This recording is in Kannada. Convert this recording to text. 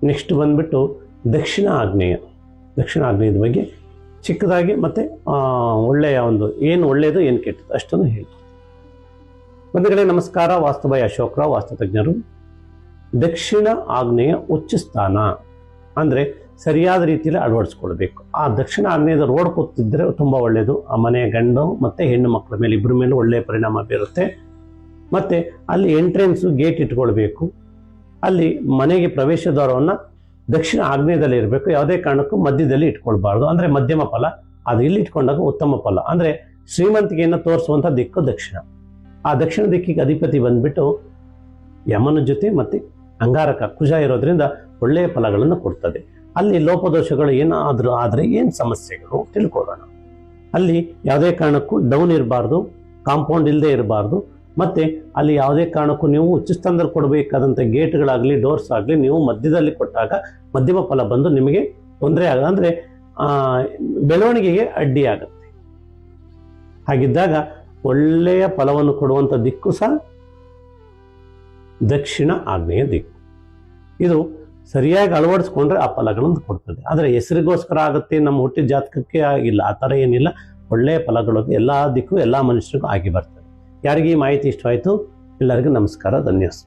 ನೆಕ್ಸ್ಟ್ ಬಂದ್ಬಿಟ್ಟು ದಕ್ಷಿಣ ಆಗ್ನೇಯದ ಬಗ್ಗೆ ಚಿಕ್ಕದಾಗಿ ಮತ್ತು ಒಳ್ಳೆಯ ಒಂದು ಏನು ಒಳ್ಳೆಯದು ಏನು ಕೆಟ್ಟದ್ದು ಅಷ್ಟನ್ನು ಹೇಳ್ತೀನಿ. ಬಂಧುಗಳೇ ನಮಸ್ಕಾರ. ವಾಸ್ತು ಬೈ ಅಶೋಕರಾವ್, ವಾಸ್ತು ತಜ್ಞರು. ದಕ್ಷಿಣ ಆಗ್ನೇಯ ಉಚ್ಚ ಸ್ಥಾನ ಅಂದರೆ ಸರಿಯಾದ ರೀತಿಯಲ್ಲಿ ಅಳವಡಿಸ್ಕೊಳ್ಬೇಕು. ಆ ದಕ್ಷಿಣ ಆಗ್ನೇಯದ ರೋಡ್ ಕೂತಿದ್ರೆ ತುಂಬ ಒಳ್ಳೆಯದು. ಆ ಮನೆಯ ಗಂಡು ಮತ್ತು ಹೆಣ್ಣು ಮಕ್ಕಳ ಮೇಲೆ ಇಬ್ಬರ ಮೇಲೂ ಒಳ್ಳೆಯ ಪರಿಣಾಮ ಬೀರುತ್ತೆ. ಮತ್ತು ಅಲ್ಲಿ ಎಂಟ್ರೆನ್ಸು ಗೇಟ್ ಇಟ್ಕೊಳ್ಬೇಕು. ಅಲ್ಲಿ ಮನೆಗೆ ಪ್ರವೇಶ ದ್ವಾರವನ್ನು ದಕ್ಷಿಣ ಆಗ್ನೇಯದಲ್ಲಿ ಇರಬೇಕು. ಯಾವುದೇ ಕಾರಣಕ್ಕೂ ಮಧ್ಯದಲ್ಲಿ ಇಟ್ಕೊಳ್ಬಾರ್ದು. ಅಂದರೆ ಮಧ್ಯಮ ಫಲ. ಅದು ಇಲ್ಲಿ ಇಟ್ಕೊಂಡಾಗ ಉತ್ತಮ ಫಲ. ಅಂದರೆ ಶ್ರೀಮಂತಿಕೆಯನ್ನು ತೋರಿಸುವಂಥ ದಿಕ್ಕು ದಕ್ಷಿಣ. ಆ ದಕ್ಷಿಣ ದಿಕ್ಕಿಗೆ ಅಧಿಪತಿ ಬಂದ್ಬಿಟ್ಟು ಯಮನ ಜೊತೆ ಮತ್ತು ಅಂಗಾರಕ ಕುಜ ಇರೋದ್ರಿಂದ ಒಳ್ಳೆಯ ಫಲಗಳನ್ನು ಕೊಡ್ತದೆ. ಅಲ್ಲಿ ಲೋಪದೋಷಗಳು ಏನಾದರೂ ಆದರೆ ಏನು ಸಮಸ್ಯೆಗಳು ತಿಳ್ಕೊಳ್ಳೋಣ. ಅಲ್ಲಿ ಯಾವುದೇ ಕಾರಣಕ್ಕೂ ಡೌನ್ ಇರಬಾರ್ದು, ಕಾಂಪೌಂಡ್ ಇಲ್ಲದೆ ಇರಬಾರ್ದು. ಮತ್ತು ಅಲ್ಲಿ ಯಾವುದೇ ಕಾರಣಕ್ಕೂ ನೀವು ಉಚ್ಚಸ್ಥಾನದಲ್ಲಿ ಕೊಡಬೇಕಾದಂಥ ಗೇಟ್ಗಳಾಗಲಿ ಡೋರ್ಸ್ ಆಗಲಿ ನೀವು ಮಧ್ಯದಲ್ಲಿ ಕೊಟ್ಟಾಗ ಮಧ್ಯಮ ಫಲ ಬಂದು ನಿಮಗೆ ತೊಂದರೆ ಆಗ ಅಂದರೆ ಬೆಳವಣಿಗೆಗೆ ಅಡ್ಡಿ ಆಗುತ್ತೆ. ಹಾಗಿದ್ದಾಗ ಒಳ್ಳೆಯ ಫಲವನ್ನು ಕೊಡುವಂಥ ದಿಕ್ಕು ಸಹ ದಕ್ಷಿಣ ಆಗ್ನೇಯ ದಿಕ್ಕು. ಇದು ಸರಿಯಾಗಿ ಅಳವಡಿಸ್ಕೊಂಡ್ರೆ ಆ ಫಲಗಳನ್ನು ಕೊಡ್ತದೆ. ಆದರೆ ಹೆಸರಿಗೋಸ್ಕರ ಆಗುತ್ತೆ, ನಮ್ಮ ಹುಟ್ಟಿದ ಜಾತಕಕ್ಕೆ ಆಗಿಲ್ಲ, ಆ ಥರ ಏನಿಲ್ಲ. ಒಳ್ಳೆಯ ಫಲಗಳು ಎಲ್ಲ ದಿಕ್ಕು ಎಲ್ಲ ಮನುಷ್ಯರಿಗೂ ಆಗಿ ಬರ್ತದೆ. ಯಾರಿಗೆ ಈ ಮಾಹಿತಿ ಇಷ್ಟವಾಯಿತು? ಎಲ್ಲರಿಗೂ ನಮಸ್ಕಾರ, ಧನ್ಯವಾದ.